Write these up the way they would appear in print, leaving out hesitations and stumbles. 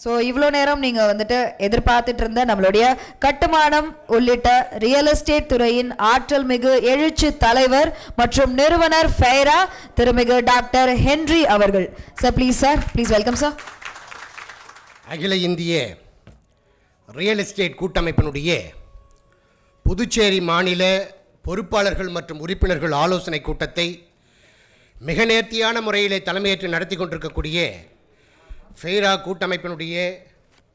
So இவ்வளோ நேரம் நீங்கள் வந்துட்டு எதிர்பார்த்துட்டு இருந்த நம்மளுடைய கட்டுமானம் உள்ளிட்ட ரியல் எஸ்டேட் துறையின் ஆற்றல் மிகு எழுச்சி தலைவர் மற்றும் நிறுவனர் ஃபெய்ரா திருமிகு டாக்டர் ஹென்றி அவர்கள். Sir please, sir please welcome sir. அகில இந்திய ரியல் எஸ்டேட் கூட்டமைப்பினுடைய புதுச்சேரி மாநில பொறுப்பாளர்கள் மற்றும் உறுப்பினர்கள் ஆலோசனை கூட்டத்தை மிக நேர்த்தியான முறையிலே தலைமையேற்று நடத்தி கொண்டிருக்கக்கூடிய ஃபெய்ரா கூட்டமைப்பினுடைய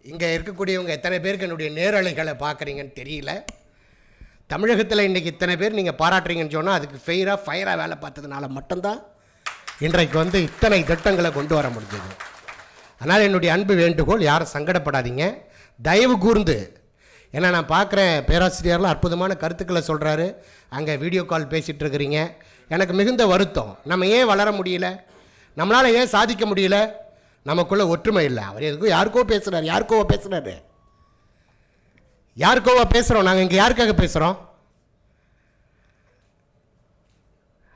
இங்கே இருக்கக்கூடியவங்க எத்தனை பேருக்கு என்னுடைய நேரலைகளை பார்க்குறீங்கன்னு தெரியல. தமிழகத்தில் இன்றைக்கி இத்தனை பேர் நீங்கள் பாராட்டுறீங்கன்னு சொன்னால் அதுக்கு ஃபெய்ரா வேலை பார்த்ததுனால மட்டும்தான் இன்றைக்கு இத்தனை திட்டங்களை கொண்டு வர முடிஞ்சது. அதனால் என்னுடைய அன்பு வேண்டுகோள், யாரும் சங்கடப்படாதீங்க, தயவு கூர்ந்து. ஏன்னா நான் பார்க்குறேன் பேராசிரியர்லாம் அற்புதமான கருத்துக்களை சொல்கிறாரு, அங்கே வீடியோ கால் பேசிகிட்டு இருக்கிறீங்க. எனக்கு மிகுந்த வருத்தம். நம்ம ஏன் வளர முடியல, நம்மளால் ஏன் சாதிக்க முடியல? நமக்குள்ளே ஒற்றுமை இல்லை. அவர் எதுக்கும் யாருக்கோவா பேசுகிறோம். நாங்கள் இங்கே யாருக்காக பேசுகிறோம்?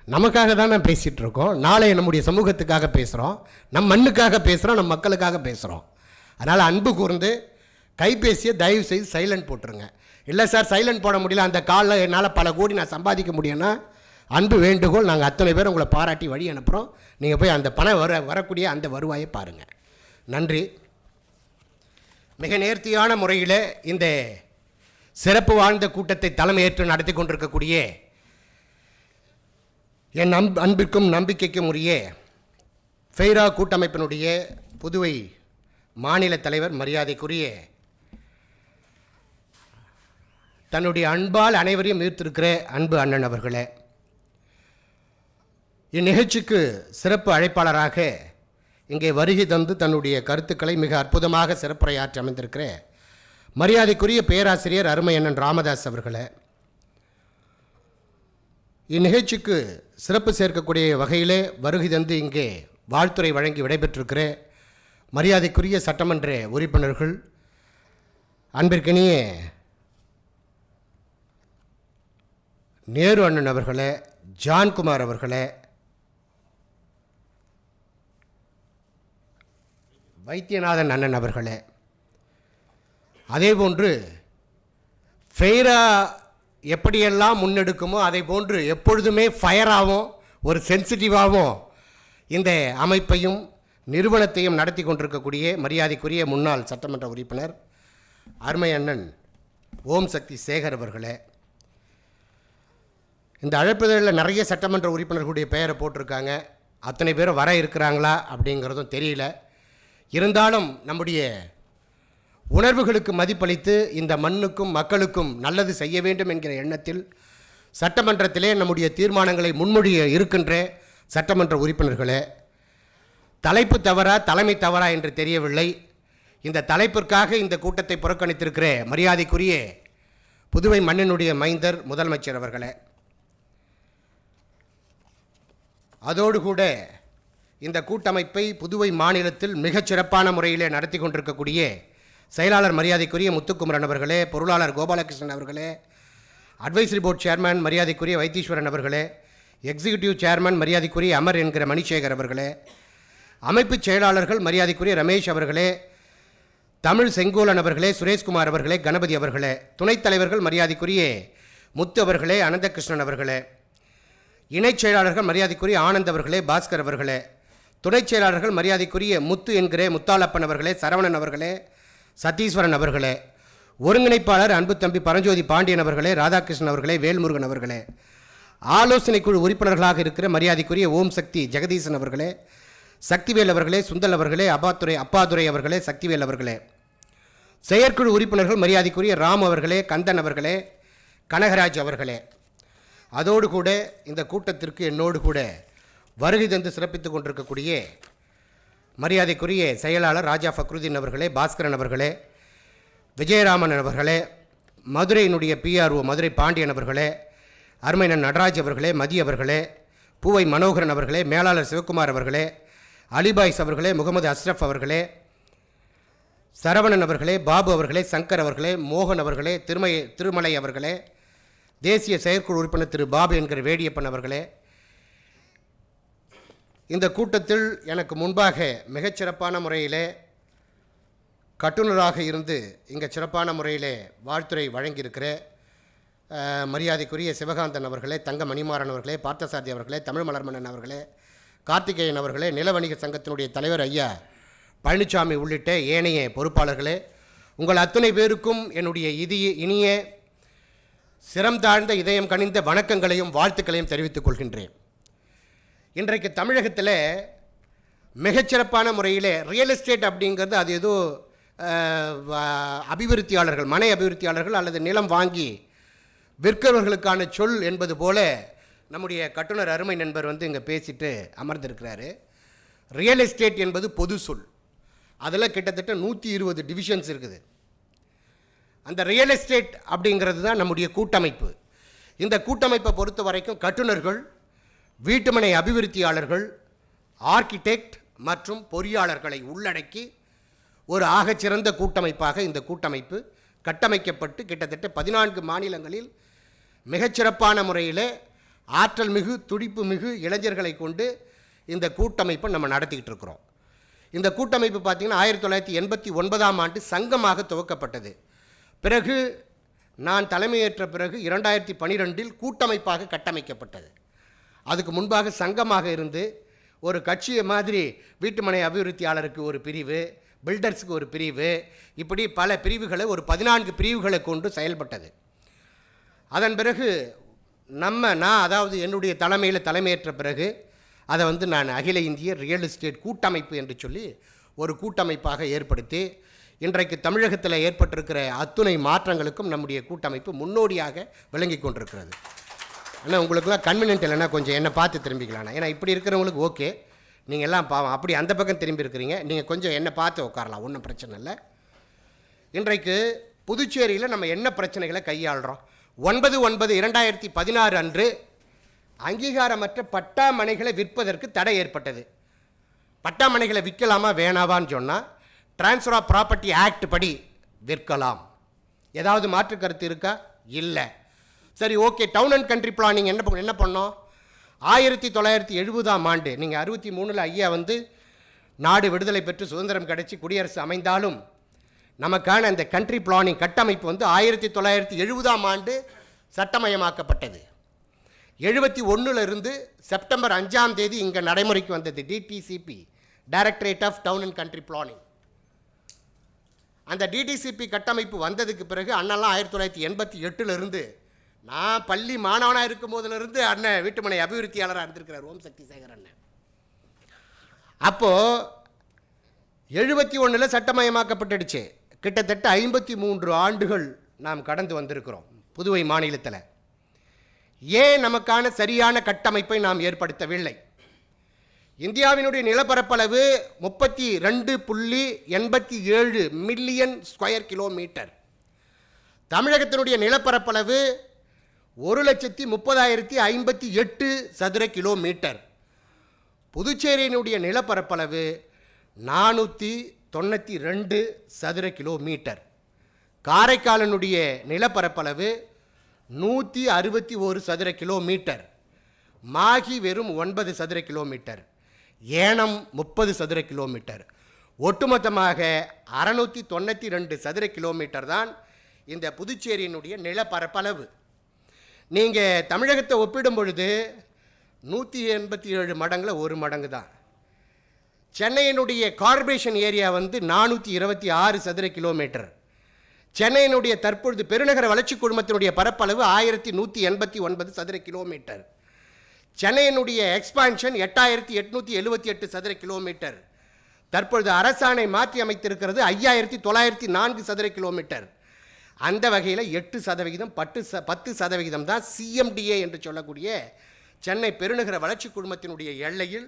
நமக்காக தான் நான் பேசிகிட்டு இருக்கோம். நாளை நம்முடைய சமூகத்துக்காக பேசுகிறோம், நம் மண்ணுக்காக பேசுகிறோம், நம் மக்களுக்காக பேசுகிறோம். அதனால் அன்பு கூர்ந்து கைபேசியை தயவு செய்து சைலண்ட் போட்டுருங்க. இல்லை சார் சைலண்ட் போட முடியல, அந்த காலில் என்னால் பல கோடி நான் சம்பாதிக்க முடியும்னா அன்பு வேண்டுகோள், நாங்கள் அத்தனை பேர் உங்களை பாராட்டி வழி அனுப்புகிறோம். நீங்கள் போய் அந்த பணம் வரக்கூடிய அந்த வருவாயை பாருங்கள். நன்றி. மிக நேர்த்தியான முறையில் இந்த சிறப்பு வாழ்ந்த கூட்டத்தை தலைமையேற்று நடத்தி கொண்டிருக்கக்கூடிய என் அன்பிற்கும் நம்பிக்கைக்கும் உரிய ஃபெய்ரா கூட்டமைப்பினுடைய புதுவை மாநில தலைவர் மரியாதைக்குரிய தன்னுடைய அன்பால் அனைவரையும் ஈர்த்திருக்கிற அன்பு அண்ணன் அவர்களே, இந்நிகழ்ச்சிக்கு சிறப்பு அழைப்பாளராக இங்கே வருகை தந்து தன்னுடைய கருத்துக்களை மிக அற்புதமாக சிறப்புரையாற்றி அமைந்திருக்கிற மரியாதைக்குரிய பேராசிரியர் அருமை அண்ணன் ராமதாஸ் அவர்களே, இந்நிகழ்ச்சிக்கு சிறப்பு சேர்க்கக்கூடிய வகையிலே வருகை தந்து இங்கே வாழ்த்துறை வழங்கி விடைபெற்றிருக்கிற மரியாதைக்குரிய சட்டமன்ற உறுப்பினர்கள், அன்பிற்கினிய நேரு அண்ணன் அவர்களே, ஜான்குமார் அவர்களே, வைத்தியநாதன் அண்ணன் அவர்களே, அதேபோன்று ஃபெய்ரா எப்படியெல்லாம் முன்னெடுக்குமோ அதை போன்று எப்பொழுதுமே ஃபயராகவும் ஒரு சென்சிட்டிவாகவும் இந்த அமைப்பையும் நிறுவனத்தையும் நடத்தி கொண்டிருக்கக்கூடிய மரியாதைக்குரிய முன்னாள் சட்டமன்ற உறுப்பினர் அருமை அண்ணன் ஓம் சக்தி சேகர் அவர்களே, இந்த அழைப்புதலில் நிறைய சட்டமன்ற உறுப்பினர்களுடைய பெயரை போட்டிருக்காங்க. அத்தனை பேரும் வர இருக்கிறாங்களா அப்படிங்கிறதும் தெரியல. இருந்தாலும் நம்முடைய உணர்வுகளுக்கு மதிப்பளித்து இந்த மண்ணுக்கும் மக்களுக்கும் நல்லது செய்ய வேண்டும் என்கிற எண்ணத்தில் சட்டமன்றத்திலே நம்முடைய தீர்மானங்களை முன்மொழிய இருக்கின்ற சட்டமன்ற உறுப்பினர்களே, தலைப்பு தவறா தலைமை தவறா என்று தெரியவில்லை. இந்த தலைப்பிற்காக இந்த கூட்டத்தை புறக்கணித்திருக்கிற மரியாதைக்குரிய புதுவை மண்ணினுடைய மைந்தர் முதலமைச்சர் அவர்களே, அதோடு கூட இந்த கூட்டமைப்பை புதுவை மாநிலத்தில் மிகச்சிறப்பான முறையில் நடத்தி கொண்டிருக்கக்கூடிய செயலாளர் மரியாதைக்குரிய முத்துக்குமரன் அவர்களே, பொருளாளர் கோபாலகிருஷ்ணன் அவர்களே, அட்வைசரி போர்ட் சேர்மன் மரியாதைக்குரிய வைத்தீஸ்வரன் அவர்களே, எக்ஸிக்யூட்டிவ் சேர்மன் மரியாதைக்குரிய அமர் என்கிற மணிசேகர் அவர்களே, அமைப்பு செயலாளர்கள் மரியாதைக்குரிய ரமேஷ் அவர்களே, தமிழ் செங்கோலன் அவர்களே, சுரேஷ்குமார் அவர்களே, கணபதி அவர்களே, துணைத் தலைவர்கள் மரியாதைக்குரிய முத்து அவர்களே, அனந்தகிருஷ்ணன் அவர்களே, இணைச் செயலாளர்கள் மரியாதைக்குரிய ஆனந்த் அவர்களே, பாஸ்கர் அவர்களே, துணைச் செயலாளர்கள் மரியாதைக்குரிய முத்து என்கிற முத்தாலப்பன் அவர்களே, சரவணன் அவர்களே, சத்தீஸ்வரன் அவர்களே, ஒருங்கிணைப்பாளர் அன்பு தம்பி பரஞ்சோதி பாண்டியன் அவர்களே, ராதாகிருஷ்ணன் அவர்களே, வேல்முருகன் அவர்களே, ஆலோசனை குழு உறுப்பினர்களாக இருக்கிற மரியாதைக்குரிய ஓம் சக்தி ஜெகதீசன் அவர்களே, சக்திவேல் அவர்களே, சுந்தல் அவர்களே, அப்பாதுரை அவர்களே, சக்திவேல் அவர்களே, செயற்குழு உறுப்பினர்கள் மரியாதைக்குரிய ராம் அவர்களே, கந்தன் அவர்களே, கனகராஜ் அவர்களே, அதோடு கூட இந்த கூட்டத்திற்கு என்னோடு கூட வருகை தந்து சிறப்பித்துக் கொண்டிருக்கக்கூடிய மரியாதைக்குரிய செயலாளர் ராஜா ஃபக்ருதீன் அவர்களே, பாஸ்கரன் அவர்களே, விஜயராமன் அவர்களே, மதுரையினுடைய PRO மதுரை பாண்டியன் அவர்களே, அருமையன் நடராஜ் அவர்களே, மதி அவர்களே, பூவை மனோகரன் அவர்களே, மேலாளர் சிவகுமார் அவர்களே, அலிபாய்ஸ் அவர்களே, முகமது அஸ்ரஃப் அவர்களே, சரவணன் அவர்களே, பாபு அவர்களே, சங்கர் அவர்களே, மோகன் அவர்களே, திருமலை அவர்களே, தேசிய செயற்குழு உறுப்பினர் திரு பாபு என்கிற வேடியப்பன் அவர்களே, இந்த கூட்டத்தில் எனக்கு முன்பாக மிகச்சிறப்பான முறையிலே கட்டுனராக இருந்து இங்கே சிறப்பான முறையிலே வாழ்த்துரை வழங்கியிருக்கிற மரியாதைக்குரிய சிவகாந்தன் அவர்களே, தங்க மணிமாறன் அவர்களே, பார்த்தசாரதி அவர்களே, தமிழ் மலர்மன்னன் அவர்களே, கார்த்திகேயன் அவர்களே, நில வணிக சங்கத்தினுடைய தலைவர் ஐயா பழனிசாமி உள்ளிட்ட ஏனைய பொறுப்பாளர்களே, உங்கள் அத்தனை பேருக்கும் என்னுடைய இனிய சிரம் தாழ்ந்த இதயம் கனிந்த வணக்கங்களையும் வாழ்த்துக்களையும் தெரிவித்துக் கொள்கின்றேன். இன்றைக்கு தமிழகத்தில் மிகச்சிறப்பான முறையில் ரியல் எஸ்டேட் அப்படிங்கிறது அது ஏதோ அபிவிருத்தியாளர்கள், மனை அபிவிருத்தியாளர்கள் அல்லது நிலம் வாங்கி விற்கிறவர்களுக்கான சொல் என்பது போல நம்முடைய கட்டுனர் அருமை நண்பர் இங்கே பேசிட்டு அமர்ந்திருக்கிறாரு. ரியல் எஸ்டேட் என்பது பொது சொல். அதில் கிட்டத்தட்ட 120 டிவிஷன்ஸ் இருக்குது. அந்த ரியல் எஸ்டேட் அப்படிங்கிறது தான் நம்முடைய கூட்டமைப்பு. இந்த கூட்டமைப்பை பொறுத்த வரைக்கும் கட்டுனர்கள், வீட்டுமனை அபிவிருத்தியாளர்கள், ஆர்கிடெக்ட் மற்றும் பொறியாளர்களை உள்ளடக்கி ஒரு ஆகச்சிறந்த கூட்டமைப்பாக இந்த கூட்டமைப்பு கட்டமைக்கப்பட்டு கிட்டத்தட்ட 14 மாநிலங்களில் மிகச்சிறப்பான முறையில் ஆற்றல் மிகு துடிப்பு மிகு இளைஞர்களை கொண்டு இந்த கூட்டமைப்பை நம்ம நடத்திக்கிட்டு இருக்கிறோம். இந்த கூட்டமைப்பு பார்த்திங்கன்னா 1989ஆம் ஆண்டு சங்கமாக துவக்கப்பட்டது. பிறகு நான் தலைமையேற்ற பிறகு 2012இல் கூட்டமைப்பாக கட்டமைக்கப்பட்டது. அதுக்கு முன்பாக சங்கமாக இருந்து ஒரு கட்சியை மாதிரி வீட்டுமனை அபிவிருத்தியாளருக்கு ஒரு பிரிவு, பில்டர்ஸுக்கு ஒரு பிரிவு, இப்படி பல பிரிவுகளை ஒரு 14 பிரிவுகளை கொண்டு செயல்பட்டது. அதன் பிறகு நான் அதாவது என்னுடைய தலைமையேற்ற பிறகு அதை நான் அகில இந்திய ரியல் எஸ்டேட் கூட்டமைப்பு என்று சொல்லி ஒரு கூட்டமைப்பாக ஏற்படுத்தி இன்றைக்கு தமிழகத்தில் ஏற்பட்டிருக்கிற அத்துணை மாற்றங்களுக்கும் நம்முடைய கூட்டமைப்பு முன்னோடியாக விளங்கி கொண்டிருக்கிறது. ஆனால் உங்களுக்குலாம் கன்வீனியன்ட் இல்லைன்னா கொஞ்சம் என்னை பார்த்து திரும்பிக்கலாம்ண்ணா. ஏன்னா இப்படி இருக்கிறவங்களுக்கு ஓகே, நீங்கள் எல்லாம் பாவம் அப்படி அந்த பக்கம் திரும்பி இருக்கிறீங்க, நீங்கள் கொஞ்சம் என்னை பார்த்து உட்காரலாம், ஒன்றும் பிரச்சனை இல்லை. இன்றைக்கு புதுச்சேரியில் நம்ம என்ன பிரச்சனைகளை கையாளுறோம்? 9/9/2016 அன்று அங்கீகாரமற்ற பட்டா மனைகளை விற்பதற்கு தடை ஏற்பட்டது. பட்டா மனைகளை விற்கலாமா வேணாவான்னு சொன்னால் ட்ரான்ஸ்ஃபர் ஆஃப் ப்ராப்பர்ட்டி ஆக்ட் படி விற்கலாம். ஏதாவது மாற்று கருத்து இருக்கா? இல்லை. சரி, okay. Town and country planning என்ன பண்ணோம்? 1970ஆம் ஆண்டு, நீங்கள் 63இல் ஐயா நாடு விடுதலை பெற்று சுதந்திரம் கிடைச்சி குடியரசு அமைந்தாலும் நமக்கான அந்த கண்ட்ரி பிளானிங் கட்டமைப்பு 1970ஆம் ஆண்டு சட்டமயமாக்கப்பட்டது. 71 இருந்து செப்டம்பர் 5ஆம் தேதி இங்கே நடைமுறைக்கு வந்தது DTCP, directorate of town and country planning. அந்த டிடிசிபி கட்டமைப்பு வந்ததுக்கு பிறகு அண்ணெல்லாம் 1988 இருந்து, நான் பள்ளி மாணவனாக இருக்கும் போதிலிருந்து அண்ணன் வீட்டுமனை அபிவிருத்தியாளராக இருந்திருக்கிறார், ஓம் சக்தி சேகர் அண்ணன். அப்போது 71 சட்டமயமாக்கப்பட்டுடுச்சு. கிட்டத்தட்ட 53 ஆண்டுகள் நாம் கடந்து வந்திருக்கிறோம் புதுவை மாநிலத்தில். ஏன் நமக்கான சரியான கட்டமைப்பை நாம் ஏற்படுத்தவில்லை? இந்தியாவினுடைய நிலப்பரப்பளவு 32.87 மில்லியன் ஸ்கொயர் கிலோமீட்டர். தமிழகத்தினுடைய நிலப்பரப்பளவு 1,30,058 சதுர கிலோமீட்டர். புதுச்சேரியினுடைய நிலப்பரப்பளவு 492 சதுர கிலோமீட்டர். காரைக்காலனுடைய நிலப்பரப்பளவு 161 சதுர கிலோமீட்டர். மாகி வெறும் 9 சதுர கிலோமீட்டர். ஏனம் 30 சதுர கிலோமீட்டர். ஒட்டுமொத்தமாக 692 சதுர கிலோமீட்டர் தான் இந்த புதுச்சேரியினுடைய நிலப்பரப்பளவு. நீங்கள் தமிழகத்தை ஒப்பிடும் பொழுது 187 மடங்கில் ஒரு மடங்கு தான். சென்னையினுடைய கார்பரேஷன் ஏரியா 426 சதுர கிலோமீட்டர். சென்னையினுடைய தற்பொழுது பெருநகர வளர்ச்சி குழுமத்தினுடைய பரப்பளவு 1189 சதுர கிலோமீட்டர். சென்னையினுடைய எக்ஸ்பான்ஷன் 8878 சதுர கிலோமீட்டர். தற்பொழுது அரசாணை மாற்றி அமைத்திருக்கிறது 5904 சதுர கிலோமீட்டர். அந்த வகையில் 8%, 10% தான் சிஎம்டிஏ என்று சொல்லக்கூடிய சென்னை பெருநகர வளர்ச்சி குழுமத்தினுடைய எல்லையில்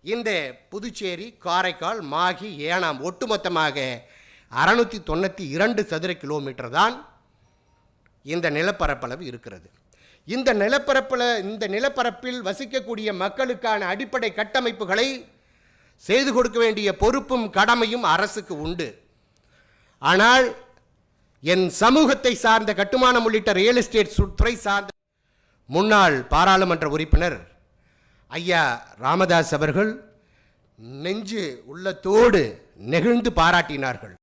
இந்த புதுச்சேரி, காரைக்கால், மாகி, ஏனாம் ஒட்டுமொத்தமாக 692 சதுர கிலோமீட்டர் தான் இந்த நிலப்பரப்பளவு இருக்கிறது. இந்த நிலப்பரப்பில் வசிக்கக்கூடிய மக்களுக்கான அடிப்படை கட்டமைப்புகளை செய்து கொடுக்க வேண்டிய பொறுப்பும் கடமையும் அரசுக்கு உண்டு. ஆனால் என் சமூகத்தை சார்ந்த கட்டுமானம் உள்ளிட்ட ரியல் எஸ்டேட் துறை சார்ந்த முன்னாள் பாராளுமன்ற உறுப்பினர் ஐயா ராமதாஸ் அவர்கள் நெஞ்சு உள்ளத்தோடு நெகிழ்ந்து பாராட்டினார்கள்.